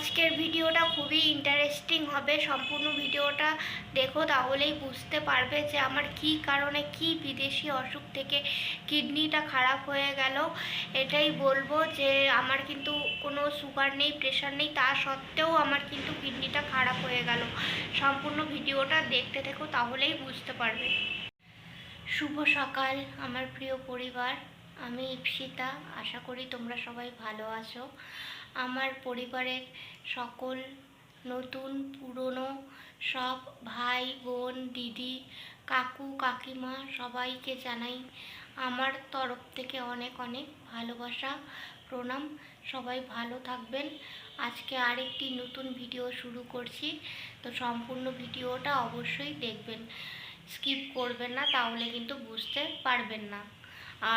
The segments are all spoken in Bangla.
আজকের ভিডিওটা খুবই ইন্টারেস্টিং হবে। সম্পূর্ণ ভিডিওটা দেখো, তাহলেই বুঝতে পারবে যে আমার কি কারণে কি বিদেশি অসুখ থেকে কিডনিটা খারাপ হয়ে গেল। এটাই বলবো যে আমার কিন্তু কোনো সুগার নেই, প্রেশার নেই, তা সত্ত্বেও আমার কিন্তু কিডনিটা খারাপ হয়ে গেল। সম্পূর্ণ ভিডিওটা দেখতে থেকো, তাহলেই বুঝতে পারবে। শুভ সকাল আমার প্রিয় পরিবার, আমি ইপসিতা। আশা করি তোমরা সবাই ভালো আছো। আমার পরিবারের সকল নতুন পুরনো সব ভাই বোন, দিদি, কাকু, কাকিমা সবাইকে জানাই আমার তরফ থেকে অনেক অনেক ভালোবাসা, প্রণাম। সবাই ভালো থাকবেন। আজকে আরেকটি নতুন ভিডিও শুরু করছি, তো সম্পূর্ণ ভিডিওটা অবশ্যই দেখবেন, স্কিপ করবেন না, তাহলে কিন্তু বুঝতে পারবেন না।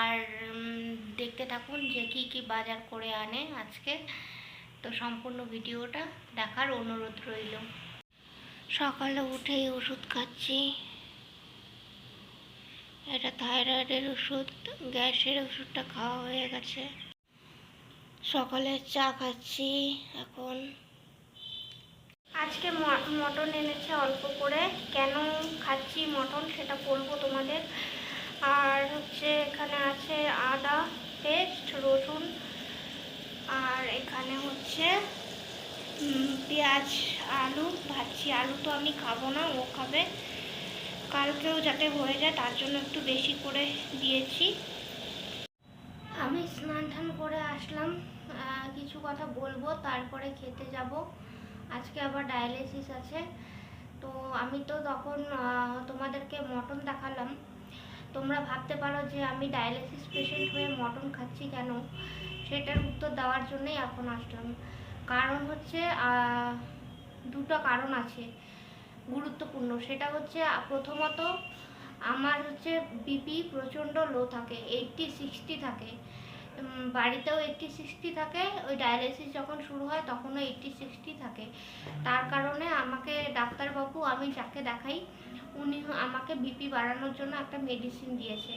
আর দেখতে থাকুন যে কি কি বাজার করে আনে আজকে। তো সম্পূর্ণ ভিডিওটা দেখার অনুরোধ রইল। সকালে উঠেই ওষুধ খাচ্ছি। এটা থাইরয়েডের ওষুধ, গ্যাসের ওষুধটা খাওয়া হয়ে গেছে। সকালে চা খাচ্ছি এখন। আজকে মটন এনেছে অল্প করে। কেন খাচ্ছি মটন সেটা বলবো তোমাদের। আর হচ্ছে এখানে আছে আদা পেস্ট, রসুন, আর এখানে হচ্ছে পেঁয়াজ, আলু ভাজছি। আলু তো আমি খাবো না, ও খাবে। কালকেও যাতে হয়ে যায় তার জন্য একটু বেশি করে দিয়েছি। আমি স্নান টান করে আসলাম, কিছু কথা বলবো, তারপরে খেতে যাব। আজকে আবার ডায়ালিসিস আছে। তো আমি তো তখন তোমাদেরকে মটন দেখালাম। তোমরা ভাবতে পারো যে আমি ডায়ালিসিস পেশেন্ট হয়ে মটন খাচ্ছি কেন, সেটার উত্তর দেওয়ার জন্যই এখন আসলাম। কারণ হচ্ছে দুটো কারণ আছে গুরুত্বপূর্ণ। সেটা হচ্ছে প্রথমত আমার হচ্ছে বিপি প্রচণ্ড লো থাকে, 80-60 থাকে। বাড়িতেও 80-60 থাকে, ওই ডায়ালিসিস যখন শুরু হয় তখনও 80-60 থাকে। তার কারণে আমাকে ডাক্তারবাবু, আমি যাকে দেখাই, উনি আমাকে বিপি বাড়ানোর জন্য একটা মেডিসিন দিয়েছে।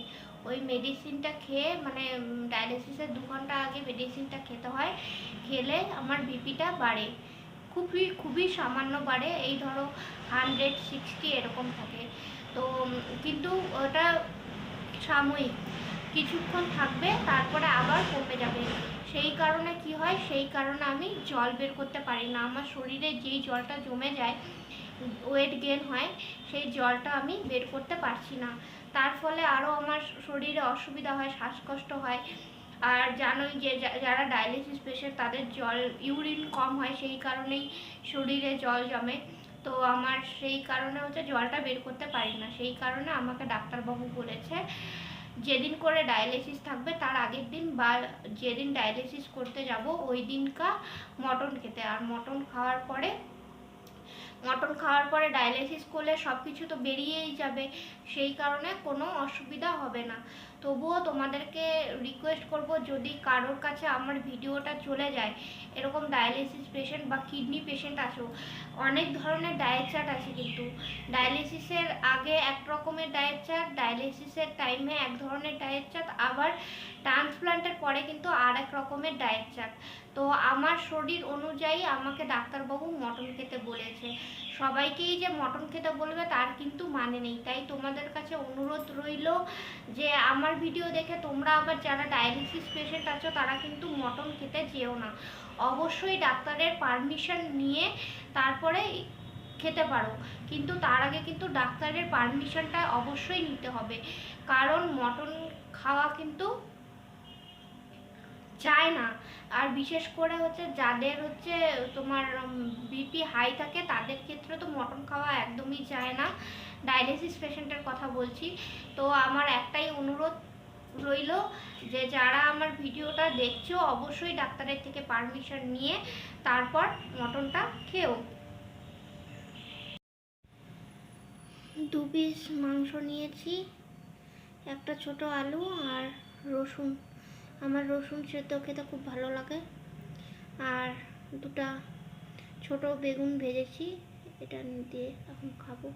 ওই মেডিসিনটা খেয়ে, মানে ডায়ালিসিসের 2 ঘন্টা আগে মেডিসিনটা খেতে হয়, খেলে আমার বিপিটা বাড়ে। খুবই খুবই সামান্য বাড়ে, এই ধরো 160 এরকম থাকে। তো কিন্তু ওটা সাময়িক, কিছুক্ষণ থাকবে, তারপরে আবার কমে যাবে। সেই কারণে কি হয়, সেই কারণে আমি জল বের করতে পারি না। আমার শরীরে যেই জলটা জমে যায়, ওয়েট গেন হয়, সেই জলটা আমি বের করতে পারছি না। তার ফলে আরও আমার শরীরে অসুবিধা হয়, শ্বাসকষ্ট হয়। আর জানোই যে যারা ডায়ালিসিস পেশেন্ট তাদের জল, ইউরিন কম হয়, সেই কারণেই শরীরে জল জমে। তো আমার সেই কারণে হচ্ছে জলটা বের করতে পারি না। সেই কারণে আমাকে ডাক্তারবাবু বলেছে যেদিন করে ডায়ালিসিস থাকবে তার আগের দিন বা যেদিন ডায়ালিসিস করতে যাব ওই দিনকা মটন খেতে। আর মটন খাওয়ার পরে ডায়ালিসিস করলে সব কিছু তো বেরিয়েই যাবে, সেই কারণে কোনো অসুবিধা হবে না। তবুও তোমাদেরকে রিকোয়েস্ট করব, যদি কারোর কাছে আমার ভিডিওটা চলে যায়, এরকম ডায়ালিসিস পেশেন্ট বা কিডনি পেশেন্ট আছো, অনেক ধরনের ডায়েট চার্ট আছে। কিন্তু ডায়ালিসিসের আগে এক রকমের ডায়েট চার্ট, ডায়ালিসিসের টাইমে এক ধরনের ডায়েট চার্ট, আবার ট্রান্সপ্লান্টের পরে কিন্তু আর এক রকমের ডায়েট চার্ট। তো আমার শরীর অনুযায়ী আমাকে ডাক্তারবাবু মটন খেতে বলেছে। সবাইকেই যে মটন খেতে বলবে তার কিন্তু মানে নেই। তাই তোমাদের কাছে অনুরোধ রইল যে আমার ভিডিও দেখে তোমরা আবার যারা ডায়ালিসিস পেশেন্ট আছো তারা কিন্তু মটন খেতে যেও না। অবশ্যই ডাক্তারের পারমিশন নিয়ে তারপরে খেতে পারো, কিন্তু তার আগে কিন্তু ডাক্তারের পারমিশনটা অবশ্যই নিতে হবে। কারণ মটন খাওয়া কিন্তু চায় না। আর বিশেষ করে হচ্ছে যাদের হচ্ছে তোমার বিপি হাই থাকে তাদের ক্ষেত্রে তো মটন খাওয়া একদমই চায় না। ডায়ালিসিস পেশেন্টের কথা বলছি। তো আমার একটাই অনুরোধ রইল যে যারা আমার ভিডিওটা দেখছো অবশ্যই ডাক্তারের থেকে পারমিশন নিয়ে তারপর মটনটা খেও। 2 পিস মাংস নিয়েছি, একটা ছোট আলু আর রসুন। আমার রসুন সেদ্ধ খেতে খুব ভালো লাগে। আর 2টা ছোট বেগুন ভেজেছি, এটা দিয়ে এখন খাবো।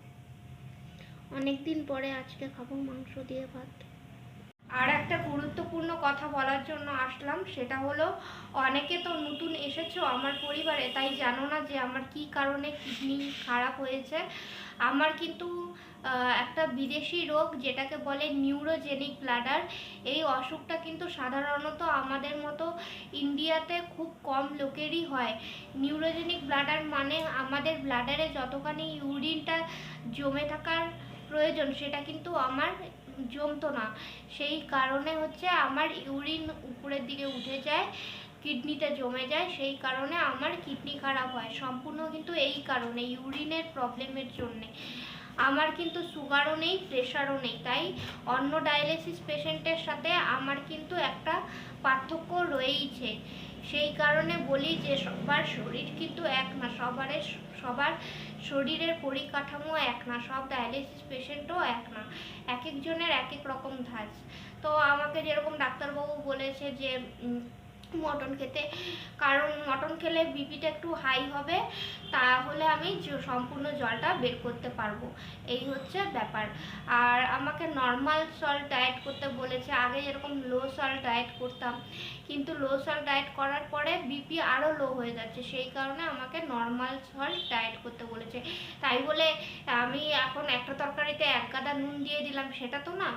অনেক দিন পরে আজকে খাবো মাংস দিয়ে ভাত। আর একটা গুরুত্বপূর্ণ কথা বলার জন্য আসলাম, সেটা হলো অনেকে তো নতুন এসেছো আমার পরিবারে, তাই জানো না যে আমার কি কারণে কিডনি খারাপ হয়েছে। আমার কিন্তু একটা বিদেশি রোগ যেটাকে বলে নিউরোজেনিক ব্লাডার। এই অসুখটা কিন্তু সাধারণত আমাদের মতো ইন্ডিয়াতে খুব কম লোকেরই হয়। নিউরোজেনিক ব্লাডার মানে আমাদের ব্লাডারে যতখানি ইউরিনটা জমে থাকার প্রয়োজন সেটা কিন্তু আমার জমতো না। সেই কারণে হচ্ছে আমার ইউরিন উপরের দিকে উঠে যায়, কিডনিতে জমে যায়, সেই কারণে আমার কিডনি খারাপ হয়। সম্পূর্ণ কিন্তু এই কারণে ইউরিনের প্রবলেমের জন্যে। আমার কিন্তু সুগারও নেই, প্রেশারও নেই, তাই অন্য ডায়ালিসিস পেশেন্টের সাথে আমার কিন্তু একটা পার্থক্য রয়েইছে। সেই কারণে বলি যে সবার শরীর কিন্তু এক না, সবার শরীরের পরিকাঠামো এক না, সব ডায়ালিসিস পেশেন্টও এক না, এক একজনের এক এক রকম ধাঁচ। তো আমাকে যেরকম ডাক্তারবাবু বলেছে যে মটন খেতে, কারণ মটন খেলে বিপিটা একটু হাই হবে, তাহলে আমি সম্পূর্ণ জলটা বের করতে পারবো, এই হচ্ছে ব্যাপার। আর আমাকে নর্মাল সল্ট ডায়েট করতে বলেছে। আগে যেরকম লো সল্ট ডায়েট করতাম, কিন্তু লো সল্ট ডায়েট করার পরে বিপি আরও লো হয়ে যাচ্ছে, সেই কারণে আমাকে নর্মাল সল্ট ডায়েট করতে বলেছে। তাই বলে আমি এখন একটা তরকারিতে এক গাদা নুন দিয়ে দিলাম সেটা তো না।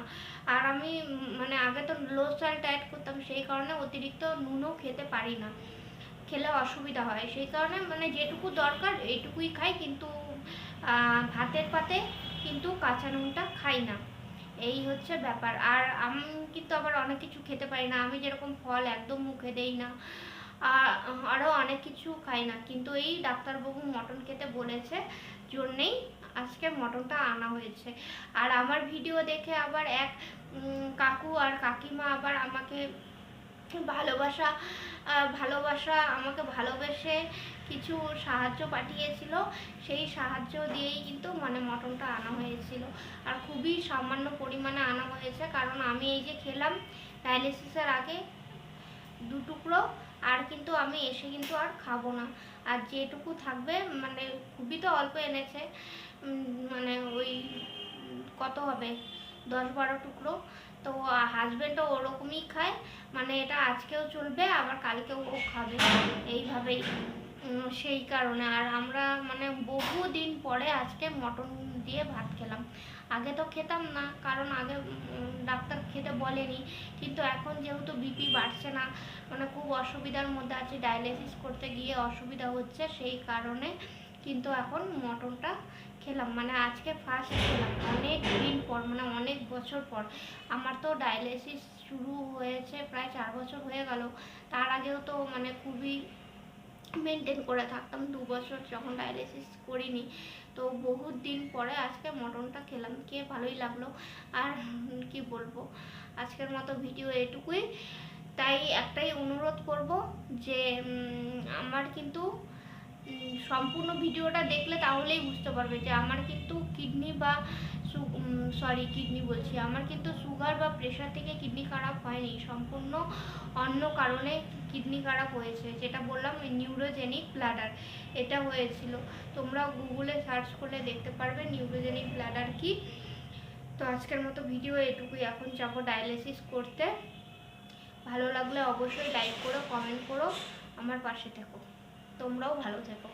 আর আমি মানে আগে তো লো সল্ট ডায়েট করতাম, সেই কারণে অতিরিক্ত নুনও খেতে পারি না, খেলে অসুবিধা হয়। সেই কারণে মানে যেটুকু দরকার এইটুকুই খাই, কিন্তু ভাতের পাতে কিন্তু কাঁচা নুনটা খাই না, এই হচ্ছে ব্যাপার। আর আমি কিন্তু আবার অনেক কিছু খেতে পারি না, আমি যেরকম ফল একদম মুখে দেই না, আরও অনেক কিছু খাই না, কিন্তু এই ডাক্তারবাবু মটন খেতে বলেছে জন্যেই আজকে মটনটা আনা হয়েছে। আর আমার ভিডিও দেখে আবার এক কাকু আর কাকিমা আবার আমাকে ভালোবাসা ভালোবাসা আমাকে ভালোবেসে কিছু সাহায্য পাঠিয়েছিল, সেই সাহায্য দিয়েই কিন্তু মানে মটনটা আনা হয়েছিল। আর খুবই সামান্য পরিমাণে আনা হয়েছে, কারণ আমি এই যে খেলাম ডায়ালিসিসের আগে 2 টুকরো, আর কিন্তু আমি এসে কিন্তু আর খাবো না। আর যেটুকু থাকবে মানে খুবই তো অল্প এনেছে, মানে ওই কত হবে 10-12 টুকরো। তো হাজব্যান্ডও ওরকমই খায়, মানে এটা আজকেও চলবে আবার কালকেও ও খাবে, এইভাবেই। সেই কারণে আর আমরা মানে বহুদিন পরে আজকে মটন দিয়ে ভাত খেলাম। আগে তো খেতাম না, কারণ আগে ডাক্তার খেতে বলেনি, কিন্তু এখন যেহেতু বিপি বাড়ছে না, মানে খুব অসুবিধার মধ্যে আছে, ডায়ালিসিস করতে গিয়ে অসুবিধা হচ্ছে, সেই কারণে কিন্তু এখন মটনটা খেলাম। মানে আজকে ফার্স্ট খেলাম অনেক দিন পর, মানে অনেক বছর পর। আমার তো ডায়ালিসিস শুরু হয়েছে প্রায় 4 বছর হয়ে গেল, তার আগেও তো মানে খুবই মেনটেন করে থাকতাম 2 বছর যখন ডায়ালিসিস করিনি। তো বহুত দিন পরে আজকে মটনটা খেলাম, খেয়ে ভালোই লাগলো। আর কি বলবো, আজকের মতো ভিডিও এটুকুই। তাই একটাই অনুরোধ করব যে আমার কিন্তু সম্পূর্ণ ভিডিওটা দেখলে তাহলেই বুঝতে পারবে যে আমার কিন্তু কিডনি বা কিডনি বলছি, আমার কিন্তু সুগার বা প্রেশার থেকে কিডনি খারাপ হয়নি, সম্পূর্ণ অন্য কারণে কিডনি খারাপ হয়েছে। যেটা বললাম নিউরোজেনিক ব্লাডার, এটা হয়েছিল। তোমরা গুগলে সার্চ করলে দেখতে পারবে নিউরোজেনিক ব্লাডার কি। তো আজকের মতো ভিডিও এটুকুই, এখন যাবো ডায়ালিসিস করতে। ভালো লাগলে অবশ্যই লাইক করো, কমেন্ট করো, আমার পাশে থেকো, তোমরাও ভালো থেকো।